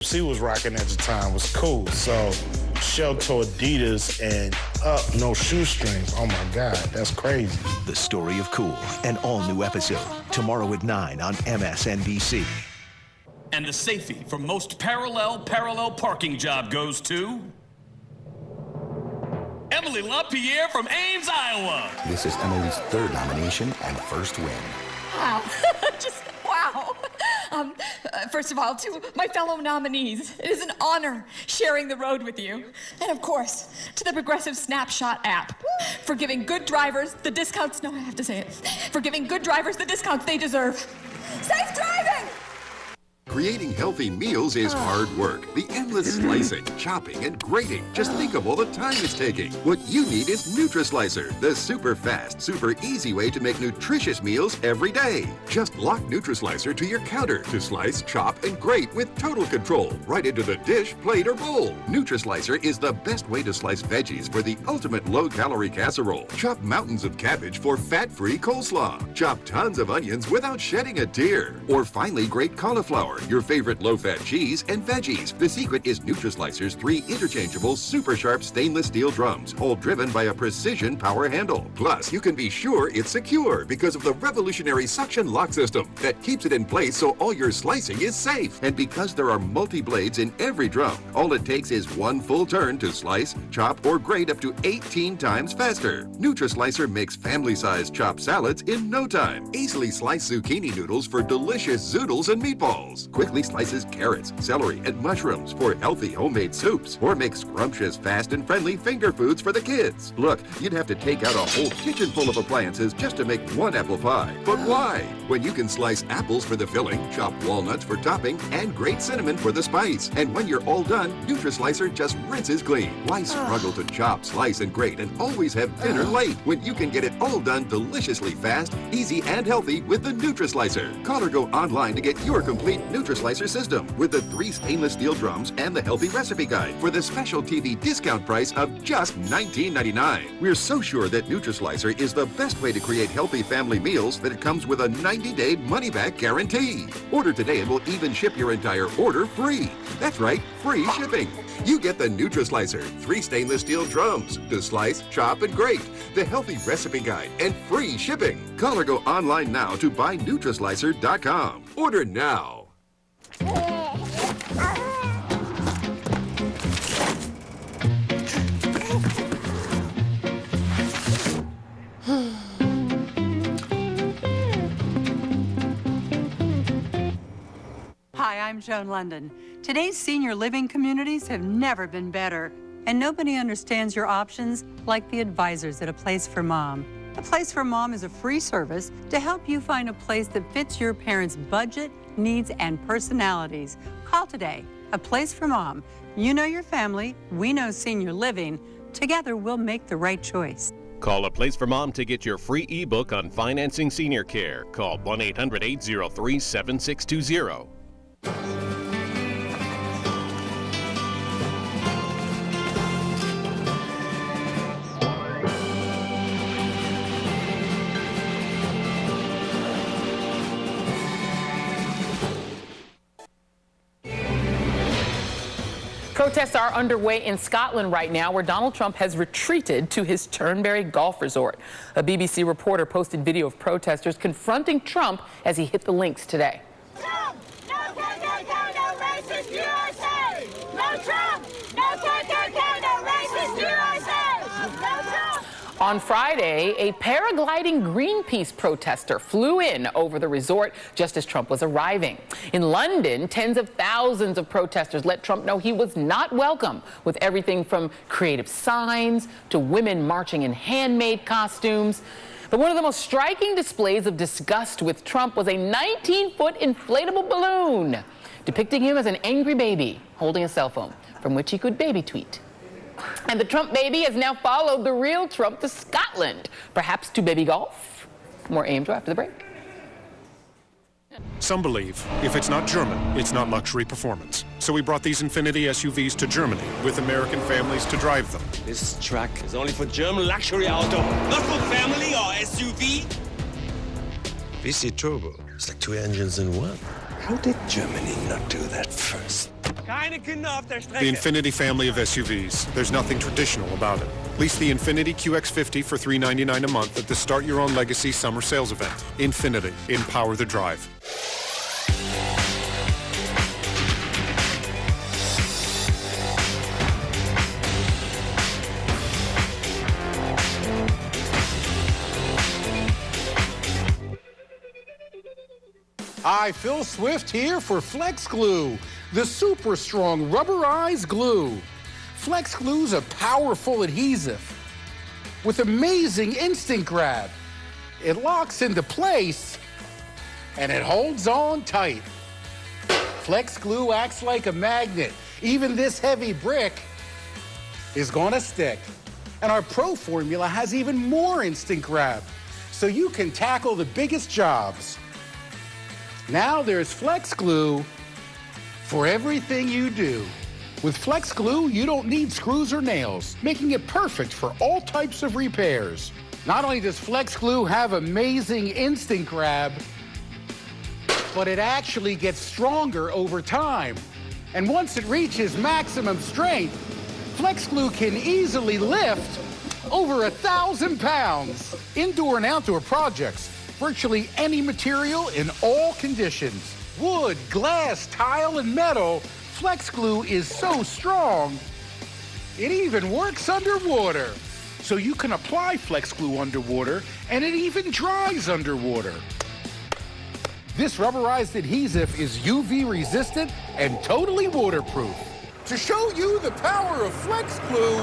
she was rocking at the time was cool. So shell-toe Adidas and up, no shoestrings. Oh my God, that's crazy. The Story of Cool, an all-new episode, tomorrow at 9 on MSNBC. And the safety for most parallel parking job goes to Emily LaPierre from Ames, Iowa. This is Emily's third nomination and first win. Wow. Just wow. First of all, to my fellow nominees, it is an honor sharing the road with you. And of course, to the Progressive Snapshot app for giving good drivers the discounts, no, I have to say it, for giving good drivers the discounts they deserve. Safe driving! Creating healthy meals is hard work. The endless slicing, chopping, and grating. Just think of all the time it's taking. What you need is NutriSlicer, the super fast, super easy way to make nutritious meals every day. Just lock NutriSlicer to your counter to slice, chop, and grate with total control, right into the dish, plate, or bowl. NutriSlicer is the best way to slice veggies for the ultimate low-calorie casserole. Chop mountains of cabbage for fat-free coleslaw. Chop tons of onions without shedding a tear. Or finely grate cauliflower, your favorite low-fat cheese, and veggies. The secret is NutriSlicer's 3 interchangeable super sharp stainless steel drums, all driven by a precision power handle. Plus, you can be sure it's secure because of the revolutionary suction lock system that keeps it in place so all your slicing is safe. And because there are multi-blades in every drum, all it takes is one full turn to slice, chop, or grate up to 18 times faster. NutriSlicer makes family-sized chopped salads in no time. Easily sliced zucchini noodles for delicious zoodles and meatballs. Quickly slices carrots, celery, and mushrooms for healthy homemade soups, or make scrumptious, fast, and friendly finger foods for the kids. Look, you'd have to take out a whole kitchen full of appliances just to make one apple pie. But why? When you can slice apples for the filling, chop walnuts for topping, and grate cinnamon for the spice. And when you're all done, NutriSlicer just rinses clean. Why struggle to chop, slice, and grate and always have dinner late when you can get it all done deliciously fast, easy, and healthy with the NutriSlicer? Call or go online to get your complete NutriSlicer system with the 3 stainless steel drums and the healthy recipe guide for the special TV discount price of just $19.99. We're so sure that NutriSlicer is the best way to create healthy family meals that it comes with a 90-day money-back guarantee. Order today and we'll even ship your entire order free. That's right, free shipping. You get the NutriSlicer, 3 stainless steel drums to slice, chop, and grate, the healthy recipe guide, and free shipping. Call or go online now to buynutrislicer.com. Order now. Hi, I'm Joan London. Today's senior living communities have never been better, and nobody understands your options like the advisors at A Place for Mom. A Place for Mom is a free service to help you find a place that fits your parents' budget, needs, and personalities. Call today. A Place for Mom. You know your family, we know senior living. Together, we'll make the right choice. Call A Place for Mom to get your free ebook on financing senior care. Call 1-800-803-7620. Protests are underway in Scotland right now, where Donald Trump has retreated to his Turnberry golf resort. A BBC reporter posted video of protesters confronting Trump as he hit the links today. Trump! No KKK, no racist USA! No Trump! No KKK, no racist USA! No Trump! On Friday, a paragliding Greenpeace protester flew in over the resort just as Trump was arriving. In London, tens of thousands of protesters let Trump know he was not welcome, with everything from creative signs to women marching in handmade costumes. But one of the most striking displays of disgust with Trump was a 19-foot inflatable balloon depicting him as an angry baby holding a cell phone from which he could baby tweet. And the Trump baby has now followed the real Trump to Scotland, perhaps to baby golf. More Ames after the break. Some believe if it's not German, it's not luxury performance. So we brought these Infiniti SUVs to Germany with American families to drive them. This truck is only for German luxury auto, not for family or SUV. VC Turbo. It's like 2 engines in one. How did Germany not do that first? The Infiniti family of SUVs. There's nothing traditional about it. Lease the Infiniti QX50 for $399 a month at the Start Your Own Legacy summer sales event. Infiniti. Empower the drive. Hi, Phil Swift here for Flex Glue, the super strong rubberized glue. Flex Glue's a powerful adhesive with amazing instant grab. It locks into place and it holds on tight. Flex Glue acts like a magnet. Even this heavy brick is gonna stick. And our Pro formula has even more instant grab, so you can tackle the biggest jobs. Now there's Flex Glue for everything you do. With Flex Glue, you don't need screws or nails, making it perfect for all types of repairs. Not only does Flex Glue have amazing instant grab, but it actually gets stronger over time. And once it reaches maximum strength, Flex Glue can easily lift over 1,000 pounds. Indoor and outdoor projects, virtually any material in all conditions. Wood, glass, tile, and metal, Flex Glue is so strong, it even works underwater. So you can apply Flex Glue underwater, and it even dries underwater. This rubberized adhesive is UV resistant and totally waterproof. To show you the power of Flex Glue,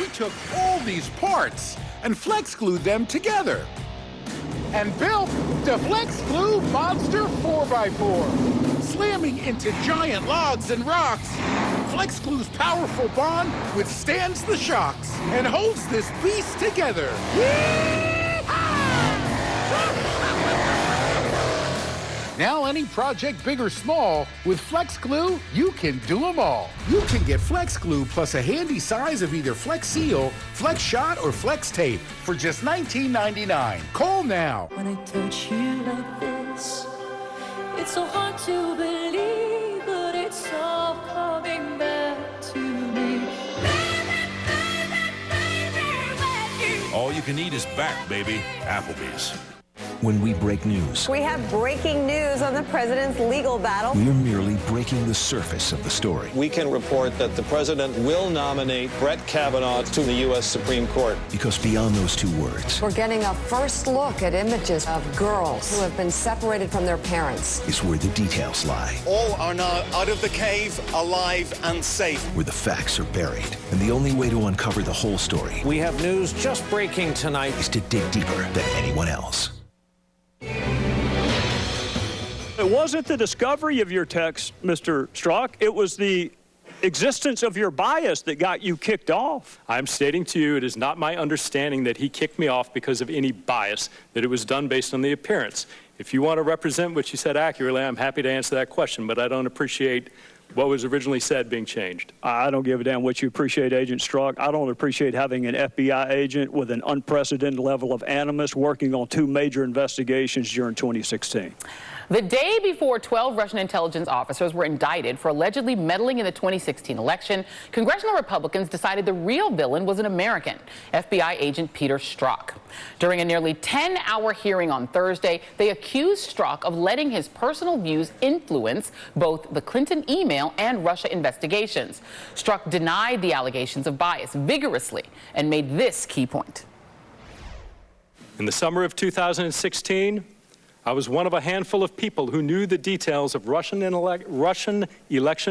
we took all these parts and Flex Glued them together and built the Flex Glue Monster 4x4. Slamming into giant logs and rocks, Flex Glue's powerful bond withstands the shocks and holds this beast together. Now any project, big or small, with Flex Glue, you can do them all. You can get Flex Glue plus a handy size of either Flex Seal, Flex Shot, or Flex Tape for just $19.99. Call now. When I touch you like this, it's so hard to believe, but it's all coming back to me. All you can eat is back, baby. Applebee's. When we break news, We have breaking news on the president's legal battle. we're merely breaking the surface of the story. We can report that the president will nominate Brett Kavanaugh to the U.S. Supreme Court. Because beyond those two words We're getting a first look at images of girls who have been separated from their parents. is where the details lie, All are now out of the cave, alive and safe. where the facts are buried. And the only way to uncover the whole story We have news just breaking tonight. is to dig deeper than anyone else. It wasn't the discovery of your text, Mr. Strzok. It was the existence of your bias that got you kicked off. I'm stating to you, it is not my understanding that he kicked me off because of any bias, that it was done based on the appearance. If you want to represent what you said accurately, I'm happy to answer that question, but I don't appreciate what was originally said being changed. I don't give a damn what you appreciate, Agent Strzok. I don't appreciate having an FBI agent with an unprecedented level of animus working on 2 major investigations during 2016. The day before 12 Russian intelligence officers were indicted for allegedly meddling in the 2016 election, congressional Republicans decided the real villain was an American, FBI agent Peter Strzok. During a nearly 10-hour hearing on Thursday, they accused Strzok of letting his personal views influence both the Clinton email and Russia investigations. Strzok denied the allegations of bias vigorously and made this key point. In the summer of 2016, I was one of a handful of people who knew the details of Russian election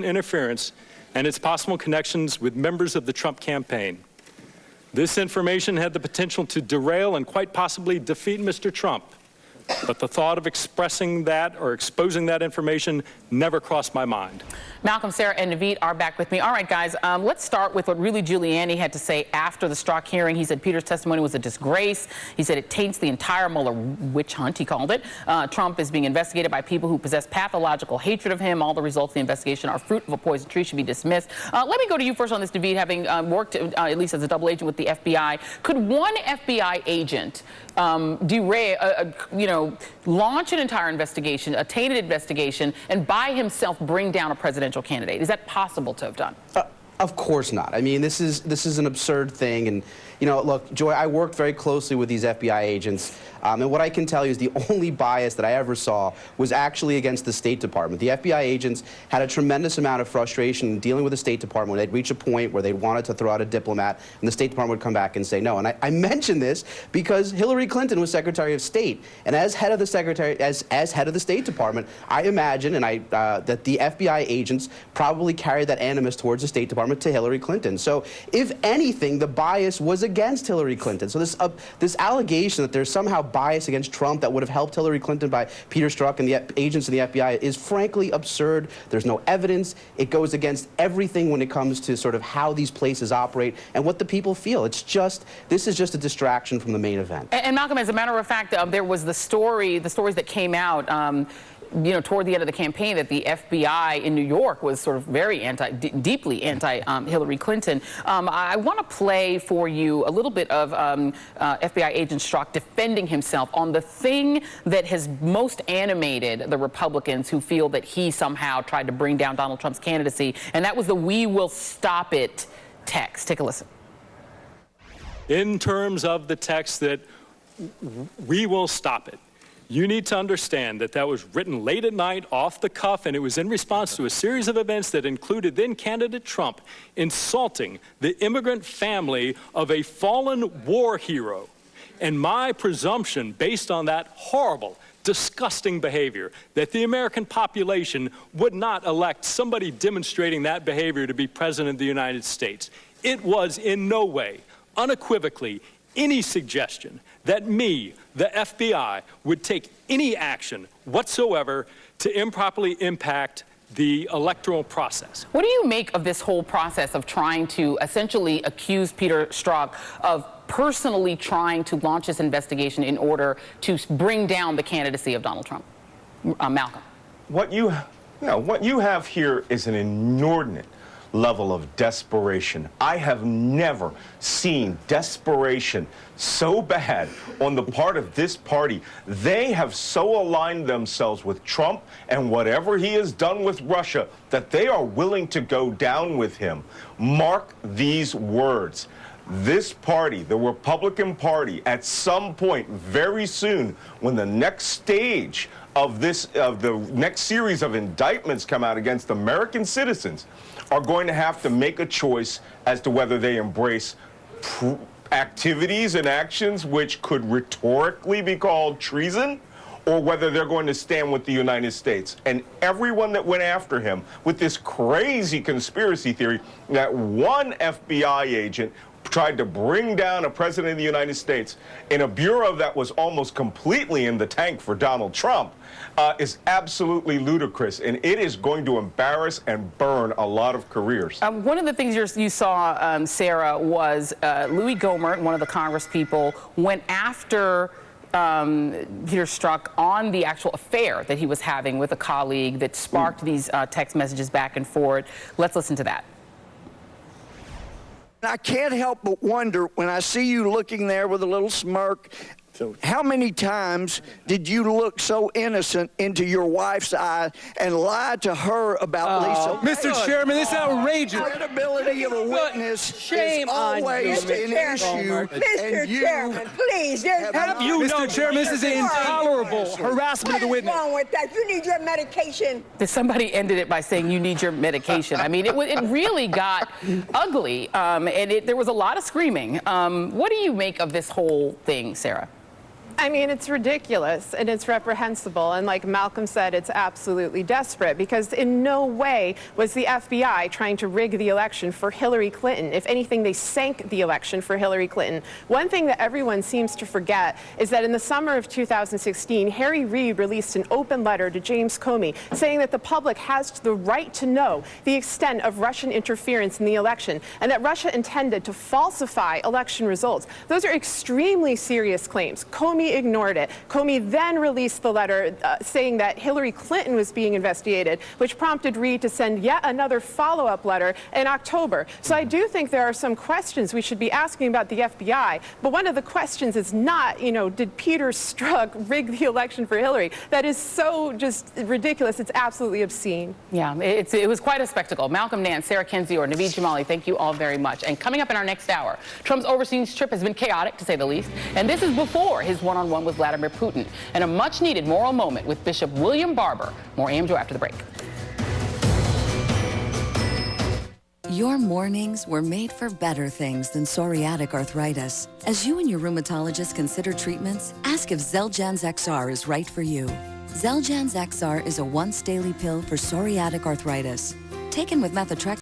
interference and its possible connections with members of the Trump campaign. This information had the potential to derail and quite possibly defeat Mr. Trump. But the thought of expressing that or exposing that information never crossed my mind. Malcolm, Sarah, and Naveed are back with me. All right, guys, let's start with what Rudy Giuliani had to say after the Strzok hearing. He said Peter's testimony was a disgrace. He said it taints the entire Mueller witch hunt, he called it. Trump is being investigated by people who possess pathological hatred of him. All the results of the investigation are fruit of a poison tree, should be dismissed. Let me go to you first on this, Naveed, having worked at least as a double agent with the FBI. Could one FBI agent derail, launch an entire investigation, a tainted investigation, and by himself bring down a presidential candidate? Is that possible to have done? Of course not. I mean, this is an absurd thing. And, look, Joy, I worked very closely with these FBI agents. And what I can tell you is the only bias that I ever saw was actually against the State Department. The FBI agents had a tremendous amount of frustration dealing with the State Department when they'd reach a point where they wanted to throw out a diplomat, and the State Department would come back and say no. And I mention this because Hillary Clinton was Secretary of State, and as head of the as head of the State Department, I imagine that the FBI agents probably carried that animus towards the State Department to Hillary Clinton. So, if anything, the bias was against Hillary Clinton. So this allegation that there's somehow bias against Trump that would have helped Hillary Clinton by Peter Strzok and the agents of the FBI is frankly absurd. There's no evidence. It goes against everything when it comes to sort of how these places operate and what the people feel. This is just a distraction from the main event. And Malcolm, as a matter of fact, there was the stories that came out toward the end of the campaign that the FBI in New York was sort of very deeply anti-Hillary Clinton. I want to play for you a little bit of FBI agent Strzok defending himself on the thing that has most animated the Republicans who feel that he somehow tried to bring down Donald Trump's candidacy, and that was the "We will stop it" text. Take a listen. In terms of the text that "we will stop it," you need to understand that was written late at night, off the cuff, and it was in response to a series of events that included then-candidate Trump insulting the immigrant family of a fallen war hero. And my presumption, based on that horrible, disgusting behavior, that the American population would not elect somebody demonstrating that behavior to be president of the United States. It was in no way, unequivocally, any suggestion that me, the FBI, would take any action whatsoever to improperly impact the electoral process. What do you make of this whole process of trying to essentially accuse Peter Strzok of personally trying to launch this investigation in order to bring down the candidacy of Donald Trump? Malcolm. What you have here is an inordinate level of desperation. I have never seen desperation so bad on the part of this party. They have so aligned themselves with Trump and whatever he has done with Russia that they are willing to go down with him. Mark these words. This party, the Republican Party, at some point very soon, when the next stage of the next series of indictments come out against American citizens, are going to have to make a choice as to whether they embrace activities and actions which could rhetorically be called treason, or whether they're going to stand with the United States. And everyone that went after him with this crazy conspiracy theory that one FBI agent tried to bring down a president of the United States in a bureau that was almost completely in the tank for Donald Trump is absolutely ludicrous, and it is going to embarrass and burn a lot of careers. One of the things you saw, Sarah, was Louis Gohmert, one of the Congress people, went after Peter Strzok on the actual affair that he was having with a colleague that sparked these text messages back and forth. Let's listen to that. I can't help but wonder when I see you looking there with a little smirk, how many times did you look so innocent into your wife's eye and lie to her about Lisa? Mr. Chairman, this is outrageous. The credibility of a witness Shame is always on you, an Mr. issue. Mr. Chairman, please, have you Mr. Chairman, this is intolerable harassment of the witness. What's wrong with that? You need your medication. Somebody ended it by saying you need your medication. I mean, it really got ugly, and there was a lot of screaming. What do you make of this whole thing, Sarah? I mean, it's ridiculous and it's reprehensible. And like Malcolm said, it's absolutely desperate because in no way was the FBI trying to rig the election for Hillary Clinton. If anything, they sank the election for Hillary Clinton. One thing that everyone seems to forget is that in the summer of 2016, Harry Reid released an open letter to James Comey saying that the public has the right to know the extent of Russian interference in the election and that Russia intended to falsify election results. Those are extremely serious claims. Comey Comey ignored it. Comey then released the letter saying that Hillary Clinton was being investigated, which prompted Reid to send yet another follow-up letter in October. So I do think there are some questions we should be asking about the FBI, but one of the questions is not, you know, did Peter Strzok rig the election for Hillary? That is so just ridiculous. It's absolutely obscene. Yeah, it was quite a spectacle. Malcolm Nance, Sarah Kendzior, Naveed Jamali, thank you all very much. And coming up in our next hour, Trump's overseas trip has been chaotic, to say the least, and this is before his one-on-one with Vladimir Putin, and a much-needed moral moment with Bishop William Barber. More AM Joe after the break. Your mornings were made for better things than psoriatic arthritis. As you and your rheumatologist consider treatments, ask if Xeljanz XR is right for you. Xeljanz XR is a once-daily pill for psoriatic arthritis. Taken with methotrexate.